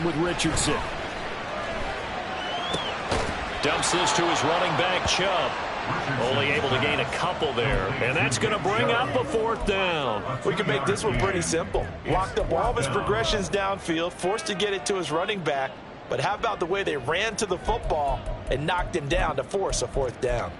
game with Richardson. Dumps this to his running back, Chubb. Only able to gain a couple there, and that's going to bring up a 4th down. We can make this one pretty simple. Locked up all of his progressions downfield, forced to get it to his running back. But how about the way they ran to the football and knocked him down to force a 4th down?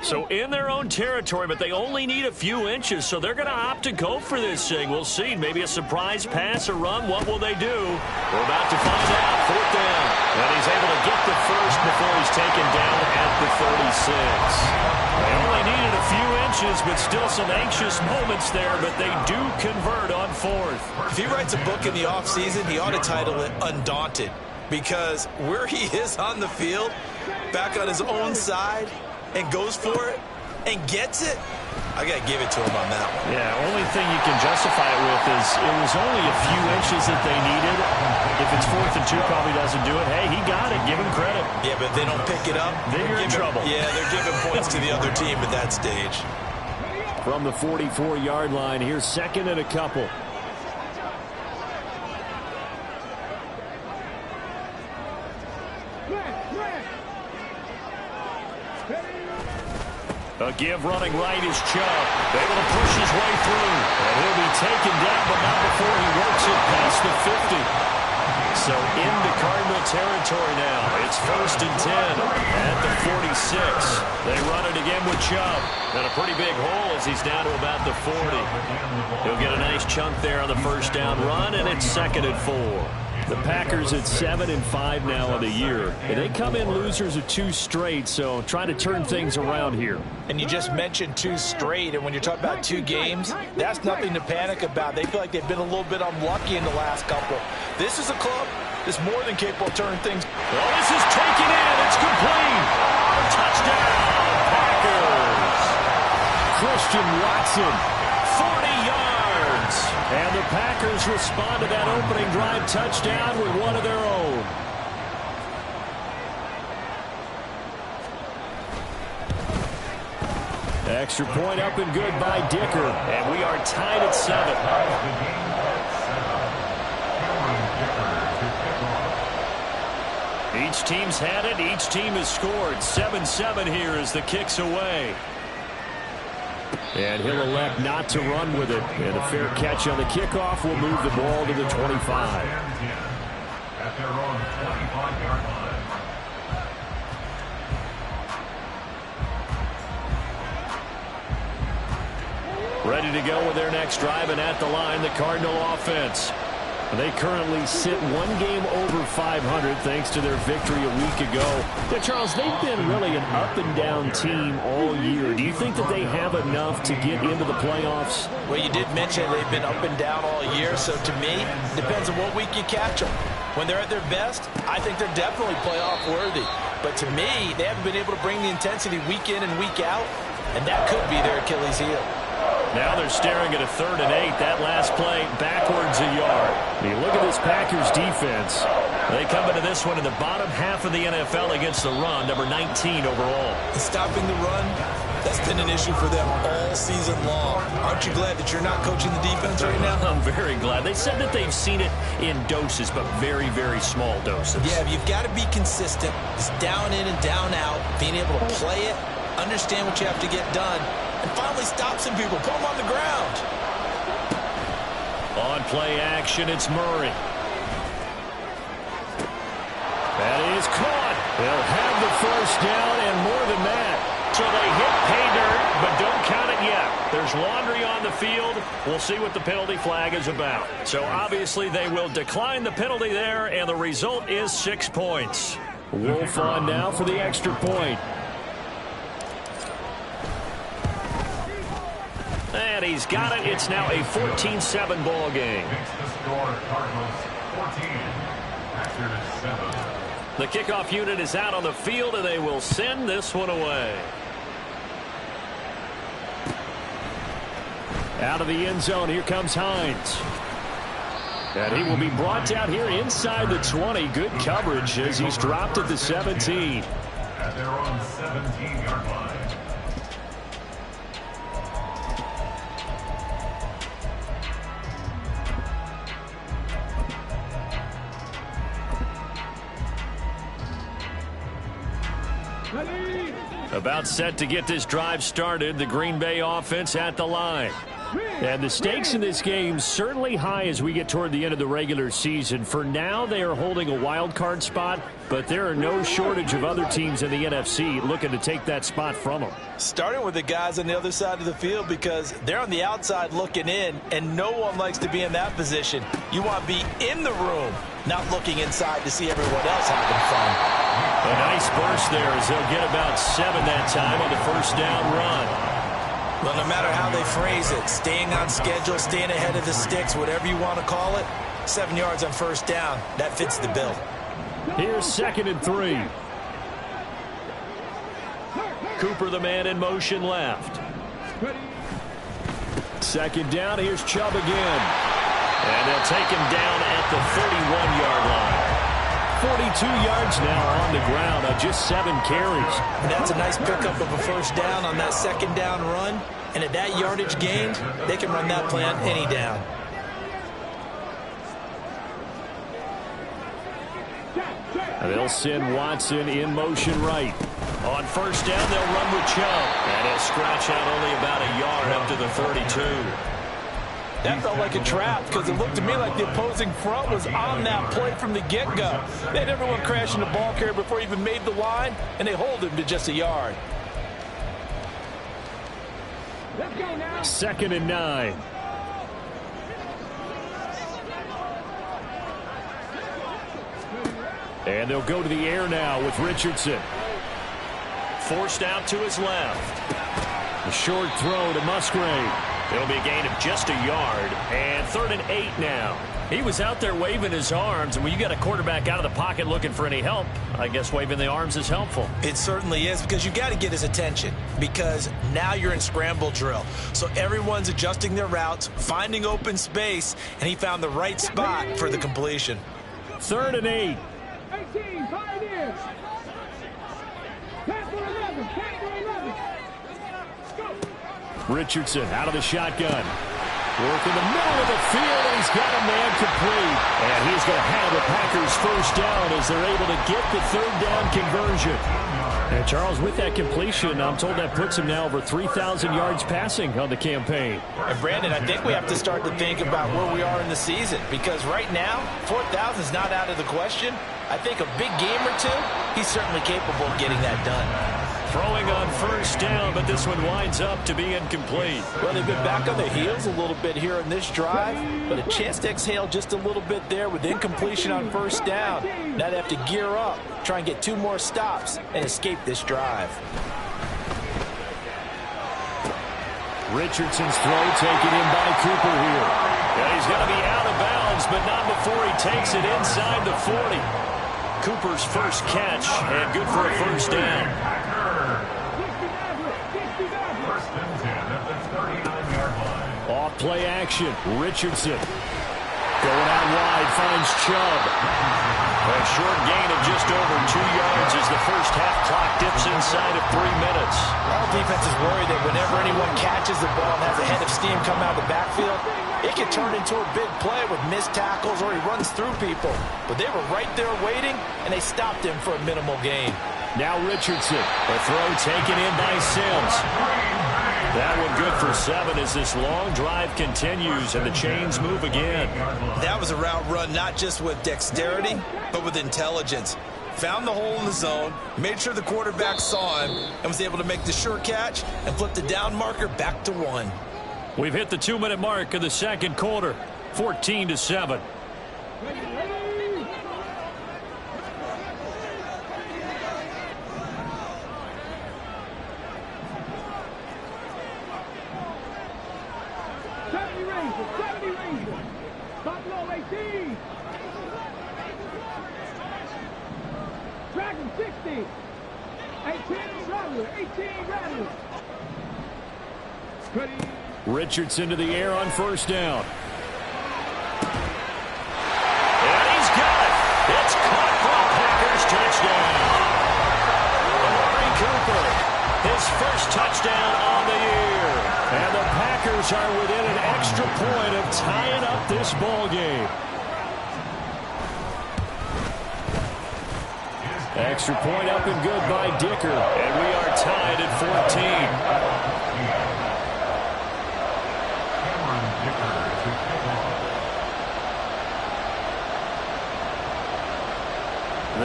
So in their own territory, but they only need a few inches, so they're going to opt to go for this thing. We'll see. Maybe a surprise pass or run. What will they do? We're about to find out. 4th down. And he's able to get the first before he's taken down at the 36. They only needed a few inches, but still some anxious moments there, but they do convert on 4th. If he writes a book in the offseason, he ought to title it Undaunted, because where he is on the field, back on his own side, and goes for it and gets it, I got to give it to him on that one. Yeah, only thing you can justify it with is it was only a few inches that they needed. If it's 4th and 2, probably doesn't do it. Hey, he got it. Give him credit. Yeah, but if they don't pick it up, then you're in trouble. Yeah, they're giving points to the other team at that stage. From the 44-yard line, here's 2nd and a couple. A give running right is Chubb. Able to push his way through. And he'll be taken down, but not before he works it past the 50. So into Cardinal territory now. It's 1st and 10 at the 46. They run it again with Chubb. And a pretty big hole as he's down to about the 40. He'll get a nice chunk there on the 1st down run, and it's 2nd and 4. The Packers at 7 and 5 now on the year. And they come in losers of 2 straight, so trying to turn things around here. And you just mentioned 2 straight, and when you're talking about 2 games, that's nothing to panic about. They feel like they've been a little bit unlucky in the last couple. This is a club that's more than capable of turning things. Well, this is taken in. It's complete. Touchdown, Packers. Christian Watson, 40 yards. And the Packers respond to that opening drive touchdown with one of their own. Extra point up and good by Dicker. And we are tied at 7. Each team's had it. Each team has scored. 7-7 here as the kick's away. And he'll elect not to run with it. And a fair catch on the kickoff will move the ball to the 25. At their own 25-yard line. Ready to go with their next drive, and at the line, the Cardinal offense. They currently sit 1 game over 500 thanks to their victory a week ago. Yeah, Charles, they've been really an up-and-down team all year. Do you think that they have enough to get into the playoffs? Well, you did mention they've been up and down all year, so to me, it depends on what week you catch them. When they're at their best, I think they're definitely playoff-worthy. But to me, they haven't been able to bring the intensity week in and week out, and that could be their Achilles heel. Now they're staring at a 3rd and 8. That last play backwards a yard. You look at this Packers defense. They come into this one in the bottom half of the NFL against the run, number 19 overall. Stopping the run, that's been an issue for them all season long. Aren't you glad that you're not coaching the defense right now? I'm very glad. They said that they've seen it in doses, but very, very small doses. Yeah, you've got to be consistent. It's down in and down out, being able to play it, understand what you have to get done, and finally stop some people, put them on the ground. On play action, it's Murray. That is caught. They'll have the 1st down and more than that. So they hit pay dirt, but don't count it yet. There's laundry on the field. We'll see what the penalty flag is about. So obviously they will decline the penalty there, and the result is 6 points. Wolf on now for the extra point. And he's got it. It's now a 14-7 ball game. The kickoff unit is out on the field, and they will send this one away. Out of the end zone, here comes Hines. And he will be brought down here inside the 20. Good coverage as he's dropped at the 17. At their own 17-yard line. About set to get this drive started. The Green Bay offense at the line. And the stakes in this game certainly high as we get toward the end of the regular season. For now, they are holding a wild card spot, but there are no shortage of other teams in the NFC looking to take that spot from them. Starting with the guys on the other side of the field because they're on the outside looking in, and no one likes to be in that position. You want to be in the room, not looking inside to see everyone else having fun. A nice burst there as they'll get about 7 that time on the first down run. Well, no matter how they phrase it, staying on schedule, staying ahead of the sticks, whatever you want to call it, 7 yards on first down, that fits the bill. Here's 2nd and 3. Cooper, the man in motion left. 2nd down, here's Chubb again. And they'll take him down at the 31-yard line. 42 yards now on the ground on just 7 carries. And that's a nice pickup of a first down on that 2nd down run. And at that yardage gained, they can run that play on any down. And they'll send Watson in motion right. On first down, they'll run with Chubb. And he'll scratch out only about a yard up to the 32. That felt like a trap because it looked to me like the opposing front was on that play from the get-go. They had everyone crashing the ball carrier before he even made the line, and they hold him to just a yard. 2nd and 9. And they'll go to the air now with Richardson. Forced out to his left. A short throw to Musgrave. It'll be a gain of just a yard. And 3rd and 8 now. He was out there waving his arms, and when you got a quarterback out of the pocket looking for any help, I guess waving the arms is helpful. It certainly is, because you got to get his attention, because now you're in scramble drill. So everyone's adjusting their routes, finding open space, and he found the right spot for the completion. 3rd and 8. 18, Pioneers. Pass for 11, pass for 11. Go. Richardson out of the shotgun. Work in the middle of the field, and he's got a man complete. And he's going to have the Packers first down as they're able to get the 3rd down conversion. And Charles, with that completion, I'm told that puts him now over 3,000 yards passing on the campaign. And Brandon, I think we have to start to think about where we are in the season, because right now, 4,000 is not out of the question. I think a big game or two, he's certainly capable of getting that done. Throwing on first down, but this one winds up to be incomplete. Well, they've been back on their heels a little bit here in this drive, but a chance to exhale just a little bit there with incompletion on first down. Now they have to gear up, try and get 2 more stops, and escape this drive. Richardson's throw taken in by Cooper here. Yeah, he's going to be out of bounds, but not before he takes it inside the 40. Cooper's first catch, and good for a first down. Off play action. Richardson going out wide, finds Chubb. A short gain of just over 2 yards as the first half clock dips inside of 3 minutes. All defenses worry that whenever anyone catches the ball and has a head of steam come out of the backfield, it can turn into a big play with missed tackles or he runs through people. But they were right there waiting, and they stopped him for a minimal gain. Now Richardson. A throw taken in by Sims. That one good for 7 as this long drive continues and the chains move again. That was a route run not just with dexterity, but with intelligence. Found the hole in the zone, made sure the quarterback saw him, and was able to make the sure catch and flip the down marker back to 1. We've hit the 2-minute mark of the second quarter, 14-7. Buffalo 18. Dragon 60. 18 Rattlers. Richardson to the air on first down. And he's got it. It's caught for a Packers touchdown. Amari Cooper, his first touchdown on the year. And the Packers are within an extra point of tying up this ball game. Extra point up and good by Dicker. And we are tied at 14.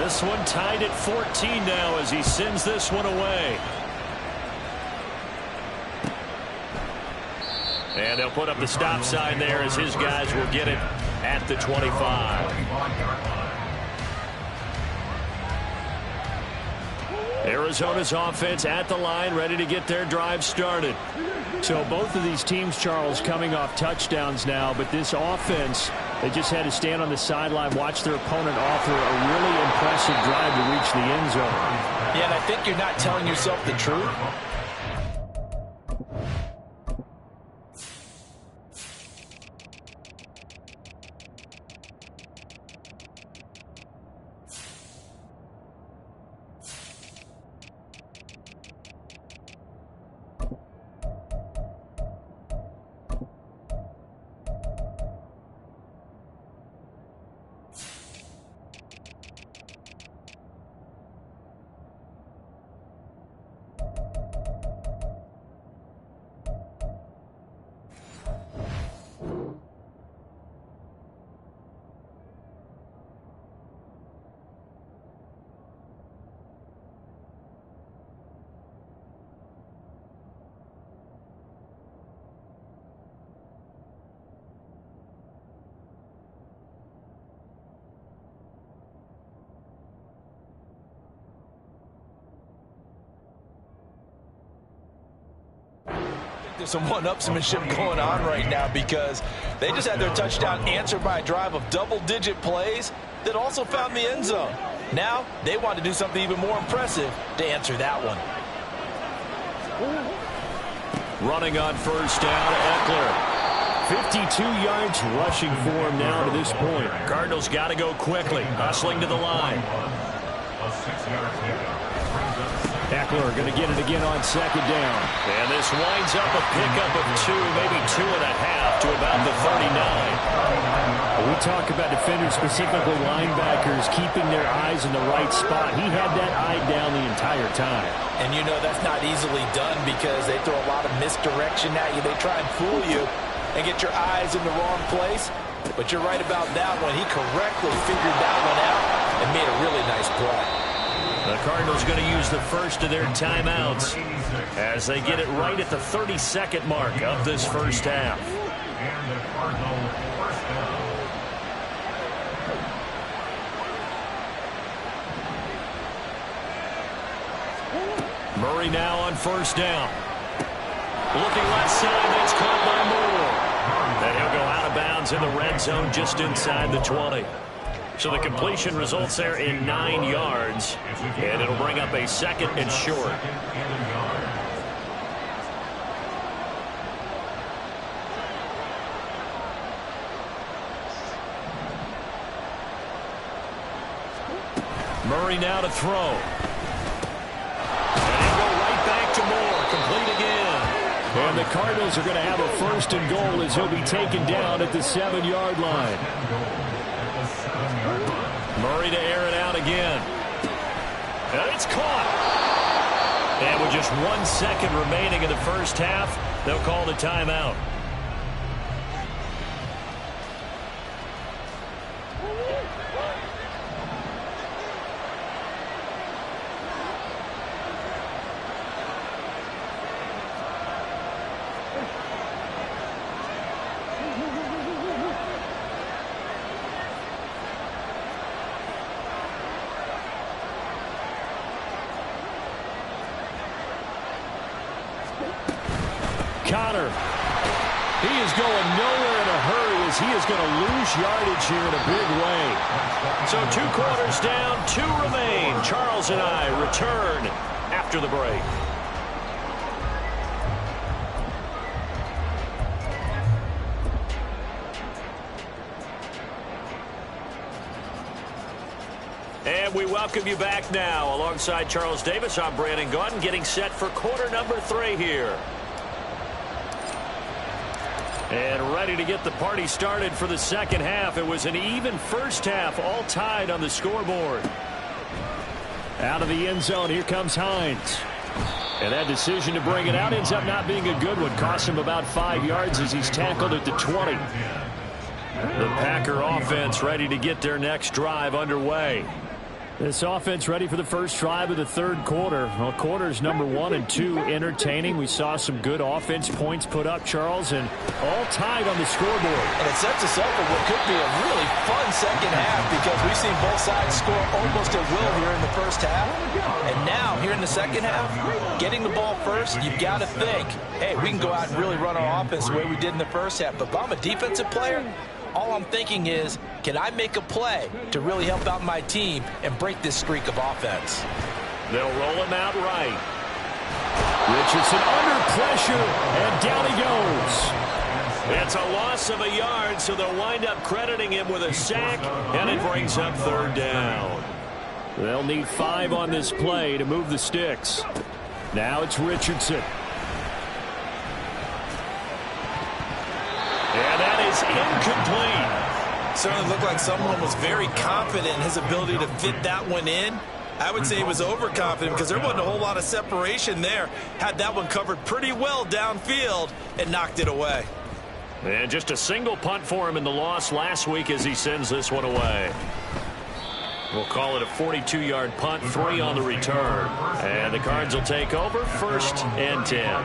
This one tied at 14 now as he sends this one away. And they'll put up the stop sign there as his guys will get it at the 25. Arizona's offense at the line, ready to get their drive started. So both of these teams, Charles, coming off touchdowns now, but this offense, they just had to stand on the sideline, watch their opponent offer a really impressive drive to reach the end zone. Yeah, and I think you're not telling yourself the truth. There's some one-upsmanship going on right now because they just had their touchdown answered by a drive of double-digit plays that also found the end zone. Now they want to do something even more impressive to answer that one. Running on first down, Eckler. 52 yards rushing for him now to this point. Cardinals got to go quickly, hustling to the line. Eckler going to get it again on second down. And this winds up a pickup of 2, maybe 2.5 to about the 39. We talk about defenders, specifically linebackers, keeping their eyes in the right spot. He had that eye down the entire time. And you know that's not easily done because they throw a lot of misdirection at you. They try and fool you and get your eyes in the wrong place. But you're right about that one. He correctly figured that one out and made a really nice play. The Cardinals going to use the first of their timeouts as they get it right at the 32nd mark of this first half. Murray now on first down. Looking left side, that's caught by Moore. And he'll go out of bounds in the red zone just inside the 20. So the completion results there in 9 yards, and it'll bring up a second and short. Murray now to throw. And he'll go right back to Moore, complete again. And the Cardinals are going to have a first and goal as he'll be taken down at the 7-yard line. Murray to air it out again. And it's caught. And with just 1 second remaining in the first half, they'll call the timeout. Connor. He is going nowhere in a hurry as he is going to lose yardage here in a big way. So 2 quarters down, 2 remain. Charles and I return after the break. And we welcome you back now. Alongside Charles Davis, I'm Brandon Gaudin, getting set for quarter number 3 here. And ready to get the party started for the second half. It was an even first half, all tied on the scoreboard. Out of the end zone, here comes Hines. And that decision to bring it out ends up not being a good one. Costs him about 5 yards as he's tackled at the 20. The Packer offense ready to get their next drive underway. This offense ready for the first drive of the third quarter. Well, quarters number 1 and 2 entertaining. We saw some good offense points put up, Charles, and all tied on the scoreboard. And it sets us up for what could be a really fun second half because we've seen both sides score almost at will here in the first half. And now, here in the second half, getting the ball first, you've got to think, hey, we can go out and really run our offense the way we did in the first half. But if I'm a defensive player, all I'm thinking is, can I make a play to really help out my team and break this streak of offense? They'll roll him out right. Richardson under pressure, and down he goes. It's a loss of a yard, so they'll wind up crediting him with a sack, and it brings up third down. They'll need 5 on this play to move the sticks. Now it's Richardson. And that is incomplete. Certainly looked like someone was very confident in his ability to fit that one in. I would say he was overconfident because there wasn't a whole lot of separation there. Had that one covered pretty well downfield and knocked it away. And just a single punt for him in the loss last week as he sends this one away. We'll call it a 42-yard punt, 3 on the return. And the Cards will take over, 1st and 10.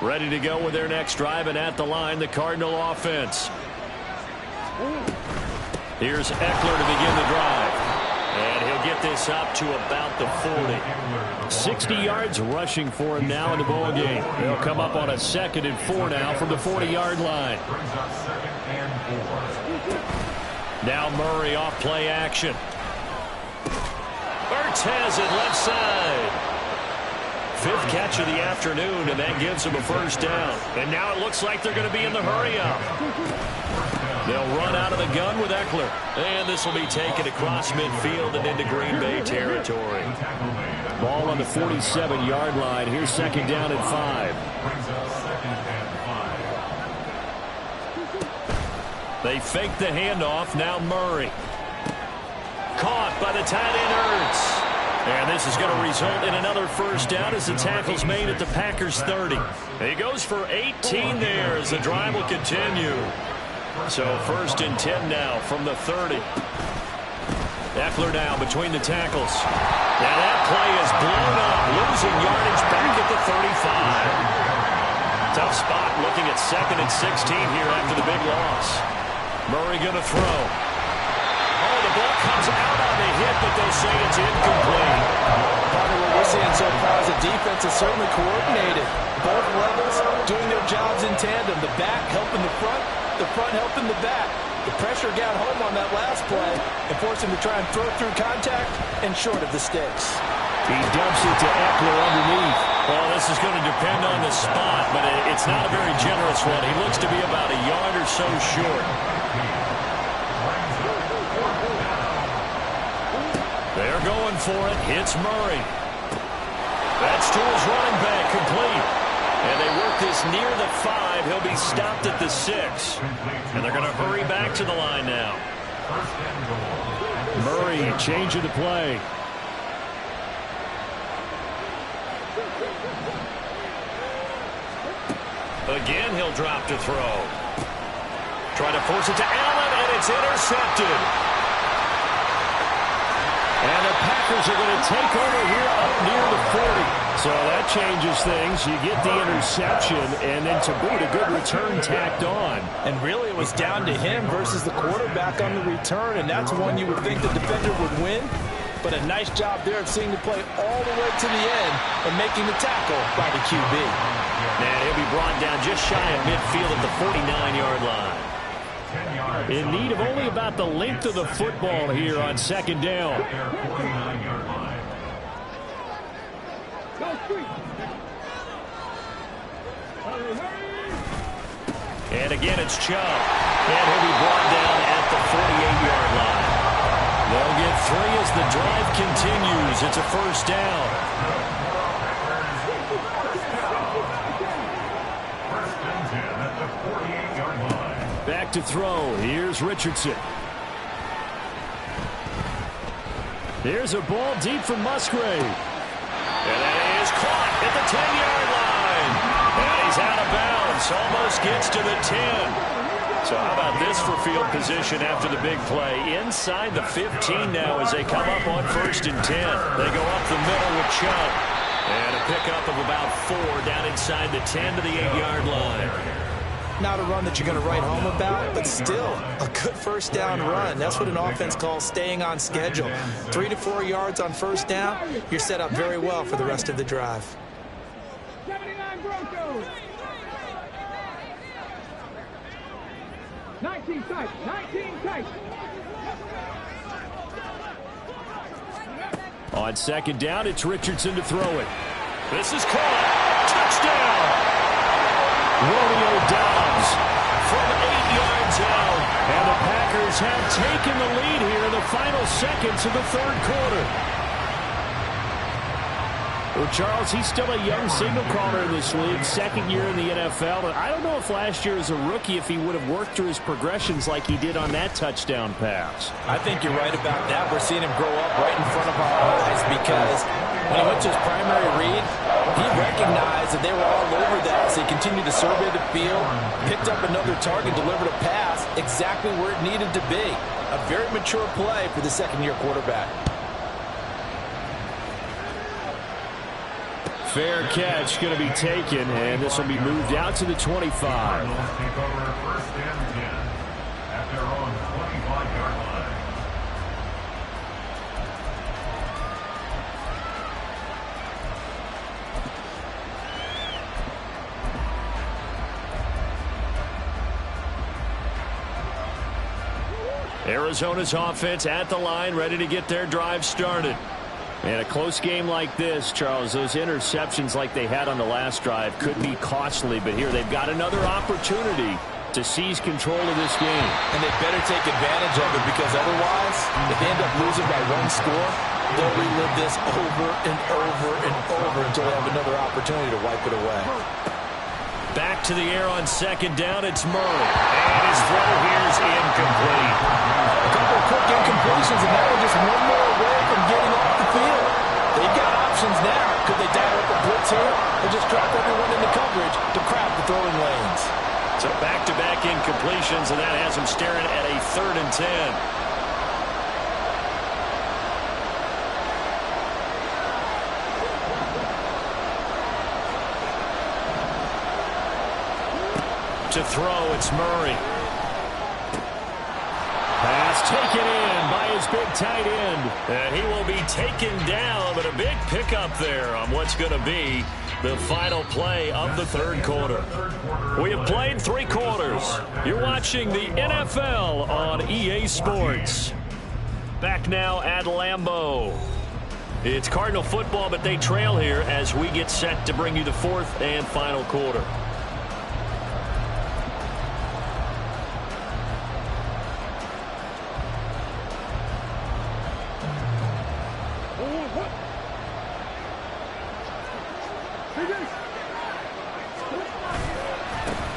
Ready to go with their next drive, and at the line, the Cardinal offense. Here's Eckler to begin the drive. And he'll get this up to about the 40. 60 yards rushing for him now in the ball game. They'll come up on a 2nd and 4 now from the 40-yard line. Now Murray off play action. Ertz has it left side. 5th catch of the afternoon, and that gives him a first down. And now it looks like they're going to be in the hurry-up. They'll run out of the gun with Eckler. And this will be taken across midfield and into Green Bay territory. Ball on the 47-yard line. Here's 2nd down and 5. They fake the handoff. Now Murray. Caught by the tight end Ertz. And this is going to result in another first down as the tackle's made at the Packers 30. He goes for 18 there as the drive will continue. So 1st and 10 now from the 30. Eckler now between the tackles. Now that play is blown up, losing yardage back at the 35. Tough spot looking at 2nd and 16 here after the big loss. Murray going to throw. Oh, the ball comes out on the hit, but they'll say it's incomplete. Part of what we're seeing so far is the defense is certainly coordinated. Both levels doing their jobs in tandem. The back helping the front helping the back. The pressure got home on that last play and forced him to try and throw through contact and short of the sticks. He dumps it to Eckler underneath. Well, this is going to depend on the spot, but it's not a very generous one. He looks to be about a yard or so short. They're going for it. Hits Murray. That's to his running back, complete. And they work this near the 5. He'll be stopped at the 6. And they're going to hurry back to the line now. Murray changing the play. Again, he'll drop to throw. Trying to force it to Allen, and it's intercepted. And the Packers are going to take over here up near the 40. So that changes things. You get the interception, and then to boot, a good return tacked on. And really, it was down to him versus the quarterback on the return, and that's one you would think the defender would win. But a nice job there of seeing the play all the way to the end and making the tackle by the QB. And he'll be brought down just shy of midfield at the 49-yard line. In need of only about the length of the football here on 2nd down. And again, it's Chubb. And he'll be brought down at the 48-yard line. They'll get 3 as the drive continues. It's a first down. Back to throw. Here's Richardson. Here's a ball deep from Musgrave. And that is caught at the 10-yard line. And he's out of bounds. Almost gets to the 10. So how about this for field position after the big play? Inside the 15 now as they come up on 1st and 10. They go up the middle with Chubb. And a pickup of about 4 down inside the 10 to the 8-yard line. Not a run that you're going to write home about, but still a good first down run. That's what an offense calls staying on schedule. 3 to 4 yards on first down, you're set up very well for the rest of the drive. 79 Broncos. 19 tight. 19 tight. On 2nd down, it's Richardson to throw it. This is caught. Touchdown! Romeo Dobbs from 8 yards out. And the Packers have taken the lead here in the final seconds of the 3rd quarter. Well, Charles, he's still a young signal caller in this league, 2nd year in the NFL. But I don't know if last year as a rookie, if he would have worked through his progressions like he did on that touchdown pass. I think you're right about that. We're seeing him grow up right in front of our eyes because when he went to his primary read, he recognized that they were all over that. So he continued to survey the field, picked up another target, delivered a pass exactly where it needed to be. A very mature play for the 2nd-year quarterback. Fair catch going to be taken, and this will be moved out to the 25. Take over 1st and 10 at their own 25-yard line. Arizona's offense at the line, ready to get their drive started. And a close game like this, Charles, those interceptions like they had on the last drive could be costly. But here they've got another opportunity to seize control of this game. And they better take advantage of it because otherwise, if they end up losing by 1 score, they'll relive this over and over and over until they have another opportunity to wipe it away. Back to the air on 2nd down, it's Murray. And his throw here is incomplete. A couple of quick incompletions, and now they're just one more away from getting off the field. They've got options now. Could they dial up a blitz here or just drop everyone into coverage to crowd the throwing lanes? So back-to-back incompletions, and that has them staring at a 3rd and 10. To throw, it's Murray. Pass taken in by his big tight end. And he will be taken down, but a big pickup there on what's going to be the final play of the 3rd quarter. We have played 3 quarters. You're watching the NFL on EA Sports. Back now at Lambeau. It's Cardinal football, but they trail here as we get set to bring you the 4th and final quarter.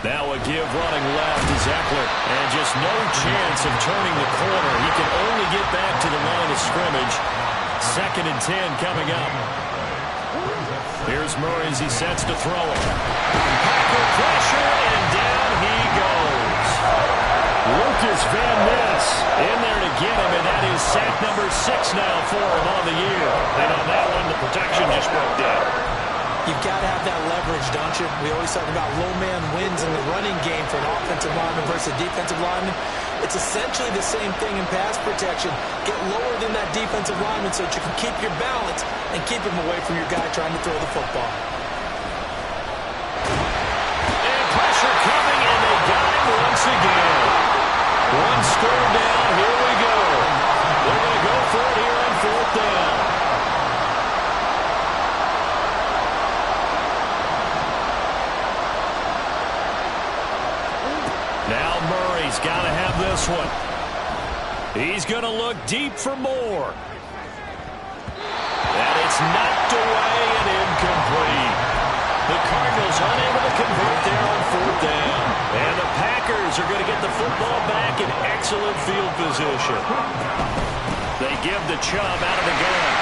Now a give running left to Zeckler. And just no chance of turning the corner. He can only get back to the line of scrimmage. 2nd and 10 coming up. Here's Murray as he sets to throw it. Packer pressure, and down he goes. Lucas Van Ness in there to get him, and that is sack number 6 now for him on the year. And on that one, the protection just broke down. You've got to have that leverage, don't you? We always talk about low man wins in the running game for an offensive lineman versus defensive lineman. It's essentially the same thing in pass protection. Get lower than that defensive lineman so that you can keep your balance and keep him away from your guy trying to throw the football. And pressure coming, and they got him once again. 1 score down, here we go. They're going to go for it here on 4th down. Now Murray's got to have this one. He's going to look deep for more. And it's knocked away and incomplete. The Cardinals unable to convert there on 4th down. And the Packers are going to get the football back in excellent field position. They give the Chubb out of the gun.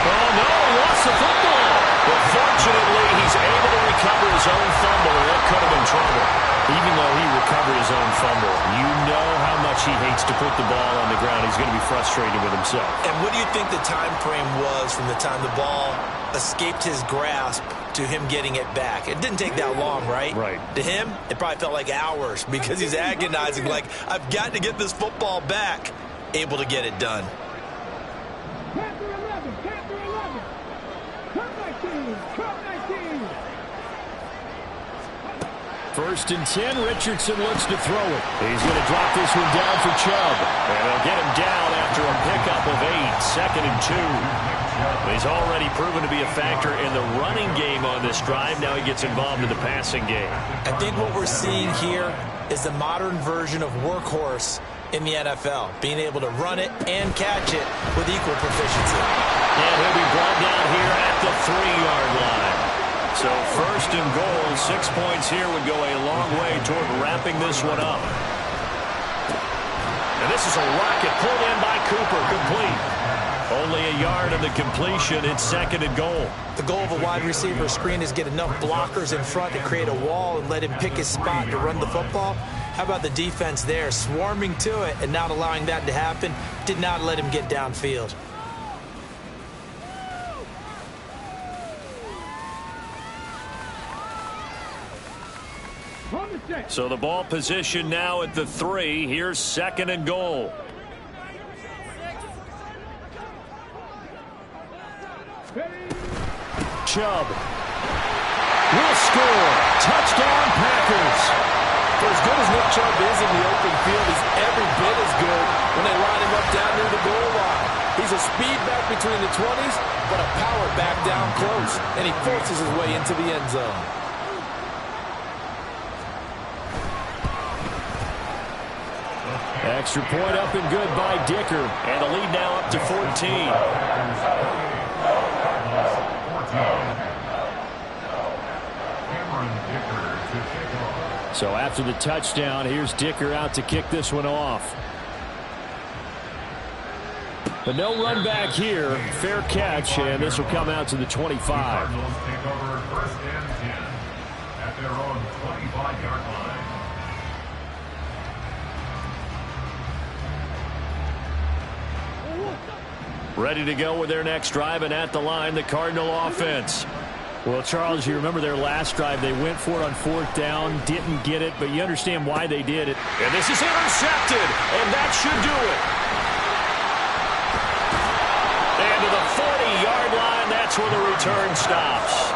Oh, no, he lost the football. But fortunately, he's able to recover his own fumble, or that could have been trouble. Even though he recovered his own fumble, you know how much he hates to put the ball on the ground. He's going to be frustrated with himself. And what do you think the time frame was from the time the ball escaped his grasp to him getting it back? It didn't take that long, right? Right. To him, it probably felt like hours because he's agonizing, like, I've got to get this football back. Able to get it done. Panther 11, Panther 11. Come 19, come 19. First and 10, Richardson looks to throw it. He's going to drop this one down for Chubb. And they'll get him down after a pickup of 8, 2nd and 2. He's already proven to be a factor in the running game on this drive. Now he gets involved in the passing game. I think what we're seeing here is the modern version of workhorse in the NFL, being able to run it and catch it with equal proficiency. And he'll be brought down here at the 3-yard line. So first and goal, 6 points here would go a long way toward wrapping this one up. And this is a rocket pulled in by Cooper, complete. Only a yard of the completion. It's 2nd and goal. The goal of a wide receiver screen is get enough blockers in front to create a wall and let him pick his spot to run the football. How about the defense there, swarming to it and not allowing that to happen? Did not let him get downfield. So the ball position now at the 3. Here's 2nd and goal. Chubb will score. Touchdown, Packers. For as good as Nick Chubb is in the open field, he's every bit as good when they line him up down near the goal line. He's a speed back between the 20s, but a power back down close, and he forces his way into the end zone. Extra point up and good by Dicker. And the lead now up to 14. So after the touchdown, here's Dicker out to kick this one off. But no run back here. Fair catch, and this will come out to the 25. Cardinals take over 1st and 10 at their own 25-yard line. Ready to go with their next drive, and at the line, the Cardinal offense. Well, Charles, you remember their last drive. They went for it on 4th down, didn't get it, but you understand why they did it. And this is intercepted, and that should do it. And to the 40-yard line, that's where the return stops.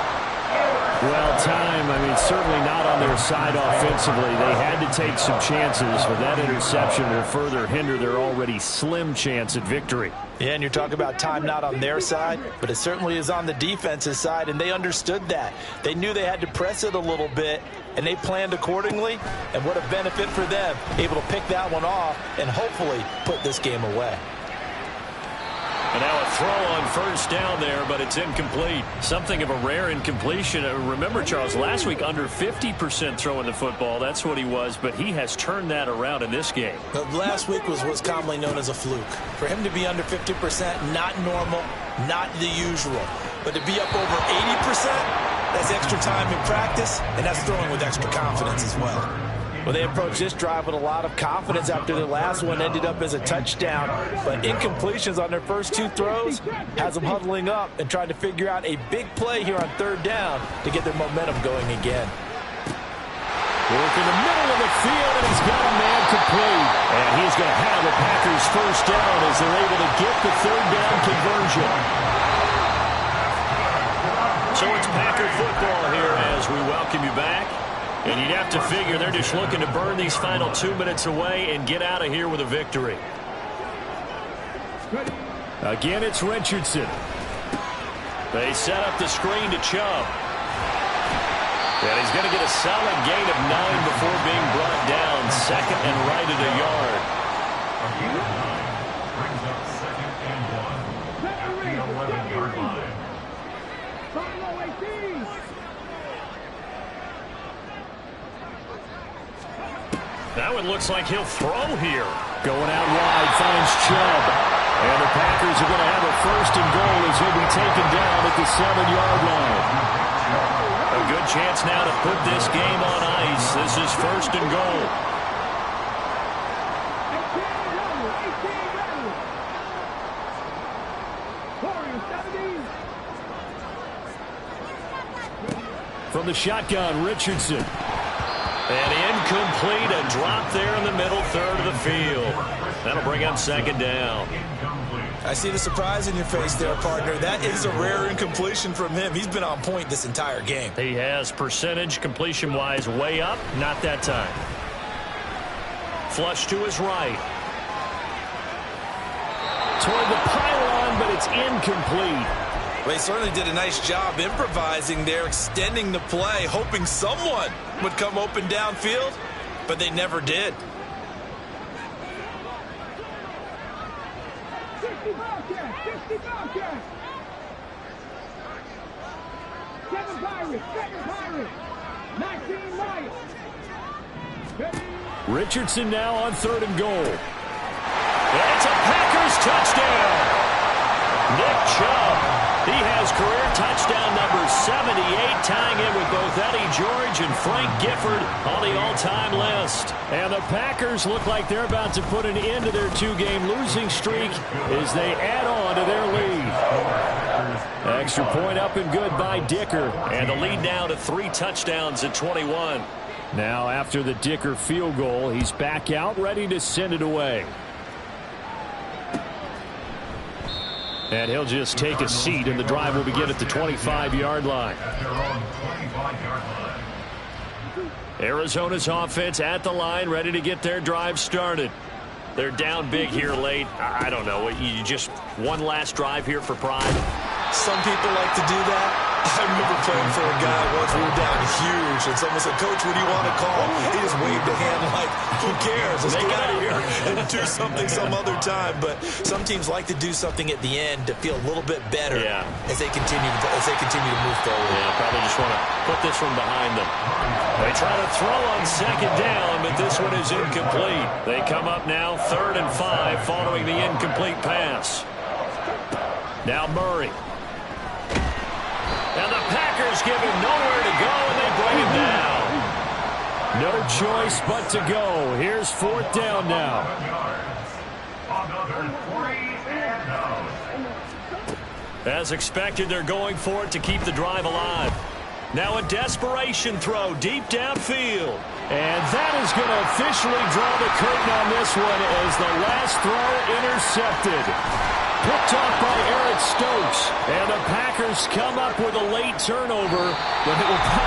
Well, time, certainly not on their side offensively. They had to take some chances, but that interception will further hinder their already slim chance at victory. Yeah, and you're talking about time not on their side, but it certainly is on the defense's side, and they understood that. They knew they had to press it a little bit, and they planned accordingly, and what a benefit for them, able to pick that one off and hopefully put this game away. And now a throw on 1st down there, but it's incomplete. Something of a rare incompletion. Remember, Charles, last week under 50% throwing the football. That's what he was, but he has turned that around in this game. Last week was what's commonly known as a fluke. For him to be under 50%, not normal, not the usual. But to be up over 80%, that's extra time in practice, and that's throwing with extra confidence as well. Well, they approached this drive with a lot of confidence after their last one ended up as a touchdown. But incompletions on their first 2 throws has them huddling up and trying to figure out a big play here on 3rd down to get their momentum going again. Work in the middle of the field, and he's got a man complete. And he's going to have the Packers 1st down as they're able to get the 3rd down conversion. So it's Packer football here as we welcome you back. And you'd have to figure they're just looking to burn these final 2 minutes away and get out of here with a victory. Again, it's Richardson. They set up the screen to Chubb. And he's going to get a solid gain of 9 before being brought down. 2nd and right at a yard. Brings up 2nd and 1 at the 11-yard line. Now it looks like he'll throw here. Going out wide, finds Chubb. And the Packers are going to have a 1st and goal as he'll be taken down at the 7-yard line. A good chance now to put this game on ice. This is 1st and goal. From the shotgun, Richardson. And incomplete, a drop there in the middle third of the field. That'll bring up 2nd down. I see the surprise in your face there, partner. That is a rare incompletion from him. He's been on point this entire game. He has percentage completion-wise way up, not that time. Flush to his right. Toward the pylon, but it's incomplete. They certainly did a nice job improvising there, extending the play, hoping someone would come open downfield, but they never did. Richardson now on 3rd and goal. And it's a Packers touchdown. Nick Chubb. He has career touchdown number 78, tying in with both Eddie George and Frank Gifford on the all-time list. And the Packers look like they're about to put an end to their 2-game losing streak as they add on to their lead. Extra point up and good by Dicker. And the lead now to 3 touchdowns at 21. Now after the Dicker field goal, he's back out ready to send it away. And he'll just take a seat, and the drive will begin at the 25-yard line. Arizona's offense at the line, ready to get their drive started. They're down big here late. I don't know. You just one last drive here for pride? Some people like to do that. I remember playing for a guy once. We were down huge, and someone said, "Coach, what do you want to call?" He just waved a hand like, "Who cares? Let's get out of here and do something some other time." But some teams like to do something at the end to feel a little bit better as they continue to move forward. Yeah, probably just want to put this one behind them. They try to throw on 2nd down, but this one is incomplete. They come up now 3rd and 5 following the incomplete pass. Now Murray. And the Packers give him nowhere to go, and they bring him down. No choice but to go. Here's 4th down now. As expected, they're going for it to keep the drive alive. Now a desperation throw deep downfield. And that is going to officially draw the curtain on this one as the last throw intercepted. Picked off by Eric Stokes. And the Packers come up with a late turnover, but it will probably